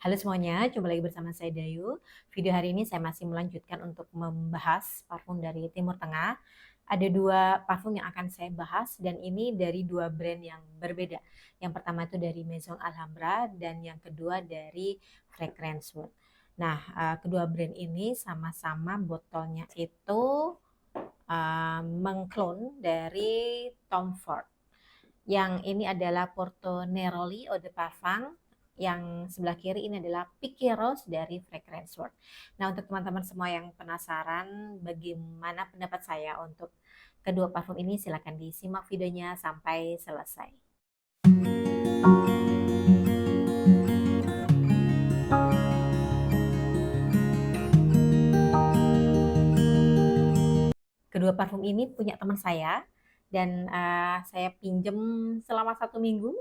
Halo semuanya, jumpa lagi bersama saya Dayu. Video hari ini saya masih melanjutkan untuk membahas parfum dari Timur Tengah. Ada dua parfum yang akan saya bahas dan ini dari dua brand yang berbeda. Yang pertama itu dari Maison Alhambra dan yang kedua dari Fragrance World. Nah, kedua brand ini sama-sama botolnya itu mengklon dari Tom Ford. Yang ini adalah Porto Neroli Eau de Parfum. Yang sebelah kiri ini adalah Picky Rose dari Fragrance World. Nah, untuk teman-teman semua yang penasaran bagaimana pendapat saya untuk kedua parfum ini, silakan disimak videonya sampai selesai. Kedua parfum ini punya teman saya dan saya pinjem selama 1 minggu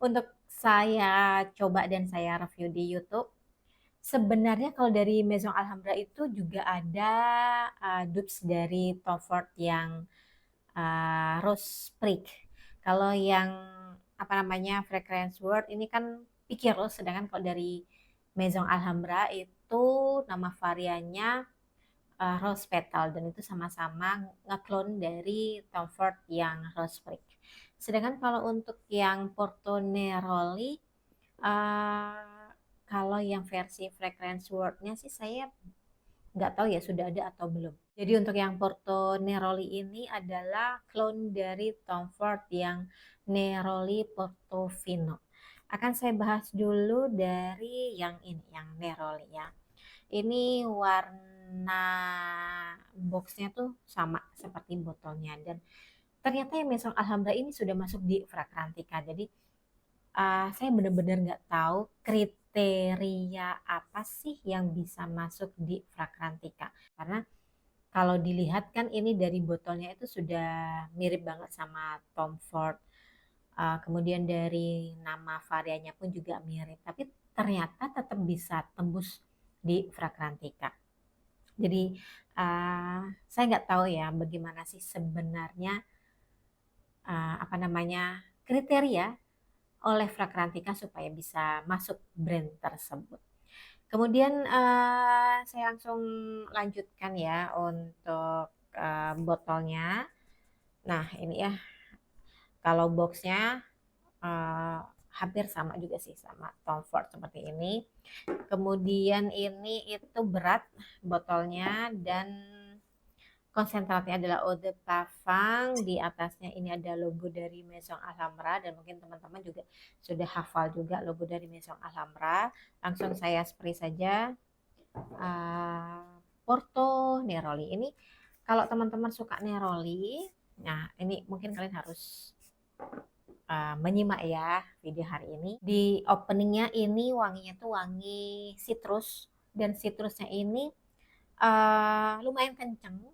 untuk saya coba dan saya review di YouTube. Sebenarnya kalau dari Maison Alhambra itu juga ada dupes dari Tom Ford yang Rose Prick. Kalau yang apa namanya Fragrance World ini kan Picky Rose, sedangkan kalau dari Maison Alhambra itu nama variannya Rose Petal dan itu sama-sama ngeklon dari Tom Ford yang Rose Prick. Sedangkan kalau untuk yang Porto Neroli, kalau yang versi Fragrance World-nya sih saya nggak tahu ya sudah ada atau belum. Jadi untuk yang Porto Neroli ini adalah klon dari Tom Ford yang Neroli Portofino. Akan saya bahas dulu dari yang ini, yang Neroli ya. Ini warna boxnya tuh sama seperti botolnya dan ternyata yang Maison Alhambra ini sudah masuk di Fragrantica. Jadi saya benar-benar nggak tahu kriteria apa sih yang bisa masuk di Fragrantica. Karena kalau dilihat kan ini dari botolnya itu sudah mirip banget sama Tom Ford. Kemudian dari nama variannya pun juga mirip. Tapi ternyata tetap bisa tembus di Fragrantica. Jadi saya nggak tahu ya bagaimana sih sebenarnya apa namanya kriteria oleh Fragrantica supaya bisa masuk brand tersebut. Kemudian saya langsung lanjutkan ya untuk botolnya. Nah ini ya, kalau boxnya eh, hampir sama juga sih sama Tom Ford seperti ini. Kemudian ini itu berat botolnya dan konsentratnya adalah eau de parfum. Di atasnya ini ada logo dari Maison Alhambra dan mungkin teman-teman juga sudah hafal juga logo dari Maison Alhambra. Langsung saya spray saja. Porto Neroli ini kalau teman-teman suka Neroli, nah ini mungkin kalian harus menyimak ya video hari ini. Di openingnya ini wanginya tuh wangi citrus dan citrusnya ini lumayan kenceng.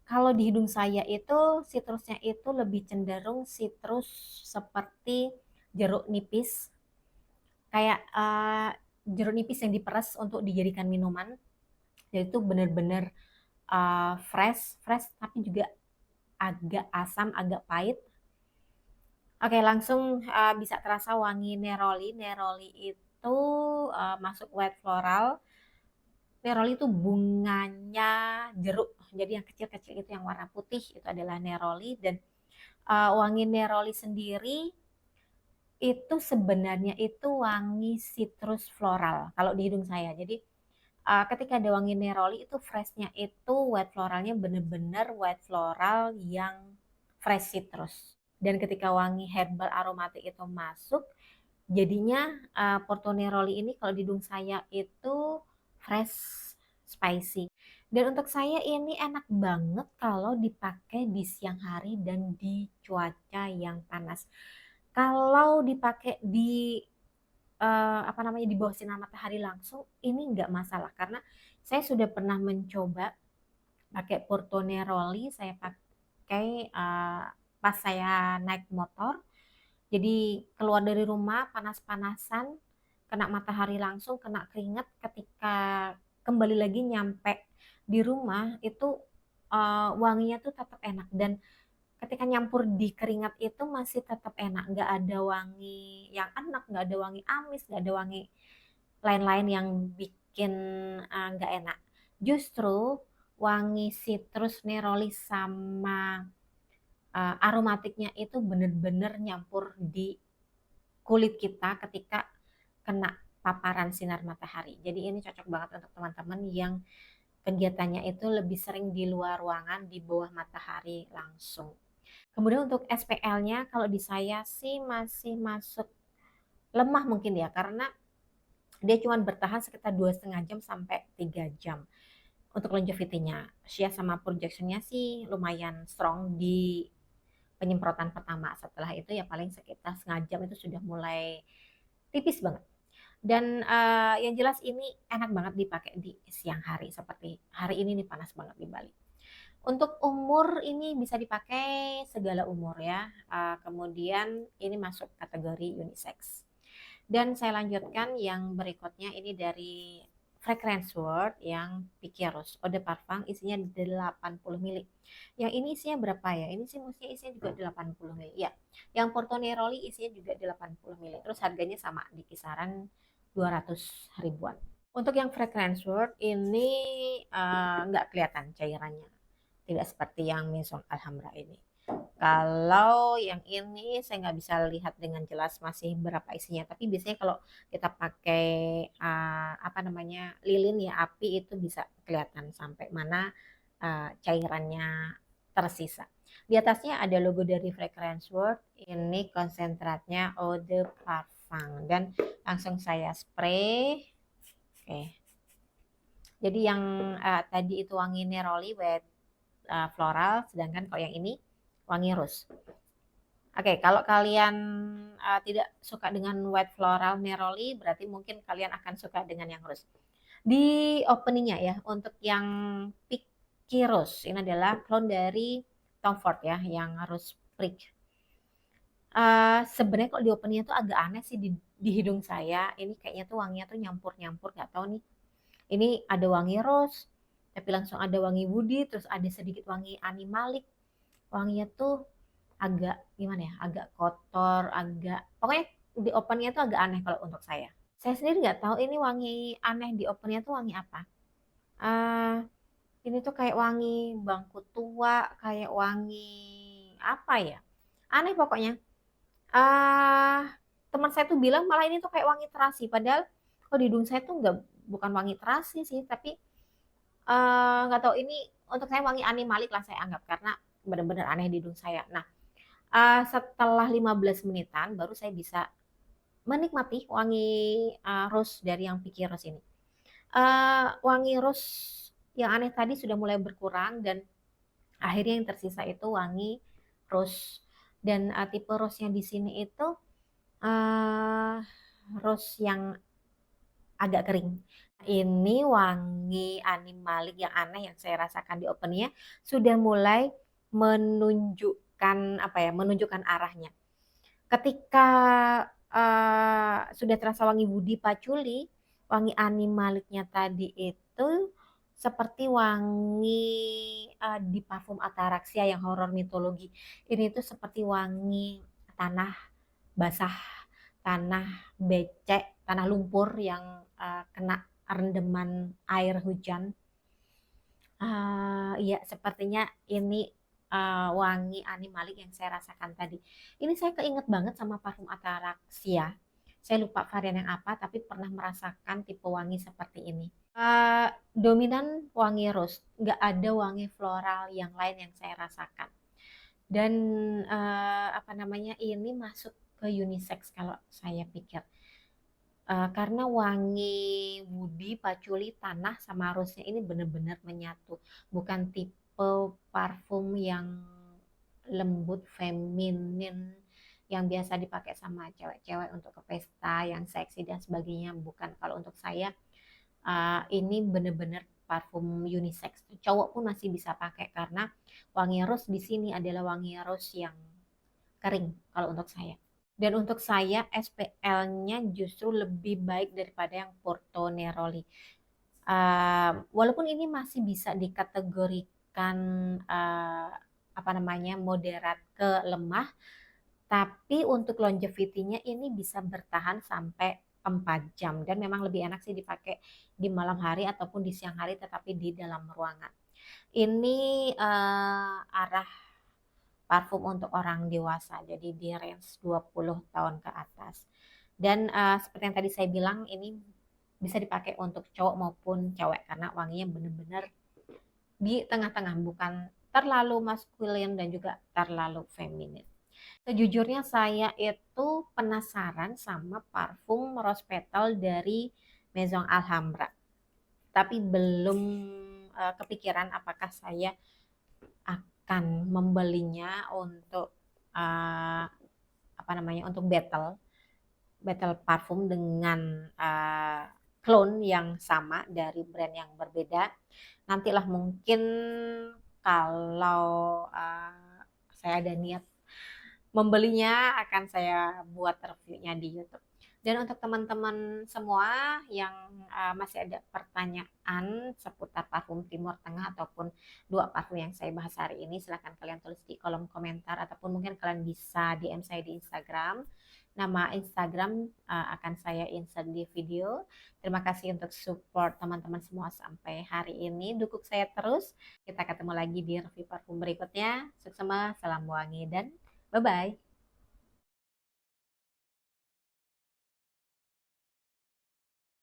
Kalau di hidung saya itu citrusnya itu lebih cenderung citrus seperti jeruk nipis, kayak jeruk nipis yang diperas untuk dijadikan minuman. Jadi itu benar-benar fresh, fresh tapi juga agak asam, agak pahit. Oke, langsung bisa terasa wangi neroli. Neroli itu masuk white floral. Neroli itu bunganya jeruk. Jadi yang kecil-kecil itu yang warna putih itu adalah neroli dan wangi neroli sendiri itu sebenarnya itu wangi citrus floral kalau di hidung saya. Jadi ketika ada wangi neroli itu freshnya itu white floralnya bener-bener white floral yang fresh citrus. Dan ketika wangi herbal aromatik itu masuk, jadinya Porto Neroli ini kalau di hidung saya itu fresh, spicy. Dan untuk saya ini enak banget kalau dipakai di siang hari dan di cuaca yang panas. Kalau dipakai di apa namanya di bawah sinar matahari langsung ini nggak masalah karena saya sudah pernah mencoba pakai Porto Neroli. Saya pakai pas saya naik motor, jadi keluar dari rumah panas-panasan, kena matahari langsung, kena keringat, ketika kembali lagi nyampe di rumah itu wanginya tuh tetap enak dan ketika nyampur di keringat itu masih tetap enak, nggak ada wangi yang enak, nggak ada wangi amis, nggak ada wangi lain-lain yang bikin nggak enak. Justru wangi citrus neroli sama aromatiknya itu bener-bener nyampur di kulit kita ketika kena paparan sinar matahari. Jadi ini cocok banget untuk teman-teman yang kegiatannya itu lebih sering di luar ruangan, di bawah matahari langsung. Kemudian untuk SPL-nya kalau di saya sih masih masuk lemah mungkin ya, karena dia cuma bertahan sekitar 2,5 jam sampai 3 jam. Untuk longevity-nya, Shea sama projection-nya sih lumayan strong di penyemprotan pertama. Setelah itu ya paling sekitar setengah jam itu sudah mulai tipis banget. Dan yang jelas ini enak banget dipakai di siang hari seperti hari ini nih panas banget di Bali. Untuk umur ini bisa dipakai segala umur ya. Kemudian ini masuk kategori unisex. Dan saya lanjutkan yang berikutnya ini dari Fragrance World yang Picky Rose Eau de Parfum isinya 80 ml. Yang ini isinya berapa ya? Ini sih mestinya isinya juga 80 ml. Ya. Yang Porto Neroli isinya juga 80 ml. Terus harganya sama di kisaran 200 ribuan. Untuk yang Fragrance World ini nggak kelihatan cairannya. Tidak seperti yang Maison Alhambra ini. Kalau yang ini saya nggak bisa lihat dengan jelas masih berapa isinya. Tapi biasanya kalau kita pakai apa namanya lilin ya api itu bisa kelihatan sampai mana cairannya tersisa. Di atasnya ada logo dari Fragrance World. Ini konsentratnya Eau de Parfum dan langsung saya spray. Oke. Jadi yang tadi itu wangi neroli wet floral, sedangkan kalau yang ini wangi rose. Oke, kalau kalian tidak suka dengan white floral neroli, berarti mungkin kalian akan suka dengan yang rose. Di openingnya ya, untuk yang Picky Rose, ini adalah clone dari Tom Ford ya, yang rose prick. Sebenarnya kalau di openingnya tuh agak aneh sih di hidung saya. Ini kayaknya tuh wanginya tuh nyampur-nyampur, nggak tahu nih. Ini ada wangi rose, tapi langsung ada wangi woody, terus ada sedikit wangi animalik. Wanginya tuh agak gimana ya, agak kotor, agak pokoknya di opennya tuh agak aneh kalau untuk saya. Saya sendiri nggak tahu ini wangi aneh di opennya tuh wangi apa. uh, ini tuh kayak wangi bangku tua, kayak wangi apa ya, aneh pokoknya. uh, Teman saya tuh bilang malah ini tuh kayak wangi terasi, padahal kalau di hidung saya tuh nggak, bukan wangi terasi sih, tapi nggak tahu ini, untuk saya wangi animalik lah saya anggap karena benar-benar aneh di hidung saya. Nah, setelah 15 menitan baru saya bisa menikmati wangi rose dari yang Picky Rose ini. Wangi rose yang aneh tadi sudah mulai berkurang dan akhirnya yang tersisa itu wangi rose. Dan tipe rose yang di sini itu uh, rose yang agak kering. Ini wangi animalik yang aneh yang saya rasakan di opennya sudah mulai menunjukkan apa ya, menunjukkan arahnya. Ketika sudah terasa wangi budi patchouli, wangi animaliknya tadi itu seperti wangi di parfum Ataraxia yang horor mitologi. Ini tuh seperti wangi tanah basah, tanah becek, tanah lumpur yang kena rendeman air hujan. Iya, sepertinya ini wangi animalik yang saya rasakan tadi. Ini saya keinget banget sama parfum Ataraxia. Saya lupa varian yang apa, tapi pernah merasakan tipe wangi seperti ini. Dominan wangi rose, nggak ada wangi floral yang lain yang saya rasakan. Dan apa namanya, ini masuk ke unisex kalau saya pikir. Karena wangi woody, patchouli, tanah sama rose-nya ini benar-benar menyatu. Bukan tipe parfum yang lembut, feminin, yang biasa dipakai sama cewek-cewek untuk ke pesta, yang seksi dan sebagainya. Bukan, kalau untuk saya ini benar-benar parfum unisex. Cowok pun masih bisa pakai karena wangi rose di sini adalah wangi rose yang kering kalau untuk saya. Dan untuk saya SPL-nya justru lebih baik daripada yang Porto Neroli. Walaupun ini masih bisa dikategorikan apa namanya, moderat ke lemah, tapi untuk longevity-nya ini bisa bertahan sampai 4 jam, dan memang lebih enak sih dipakai di malam hari ataupun di siang hari tetapi di dalam ruangan. Ini arah parfum untuk orang dewasa, jadi di range 20 tahun ke atas. Dan seperti yang tadi saya bilang, ini bisa dipakai untuk cowok maupun cewek karena wanginya bener-bener di tengah-tengah, bukan terlalu maskulin dan juga terlalu feminin. Sejujurnya saya itu penasaran sama parfum rose petal dari Maison Alhambra, tapi belum kepikiran apakah saya akan membelinya untuk uh, apa namanya, untuk battle battle parfum dengan clone yang sama dari brand yang berbeda. Nantilah mungkin kalau saya ada niat membelinya, akan saya buat reviewnya di YouTube. Dan untuk teman-teman semua yang masih ada pertanyaan seputar parfum Timur Tengah ataupun dua parfum yang saya bahas hari ini, silahkan kalian tulis di kolom komentar ataupun mungkin kalian bisa DM saya di Instagram. Nama Instagram akan saya insert di video. Terima kasih untuk support teman-teman semua sampai hari ini. Dukung saya terus. Kita ketemu lagi di review parfum berikutnya. Sukses semua, salam wangi dan bye-bye.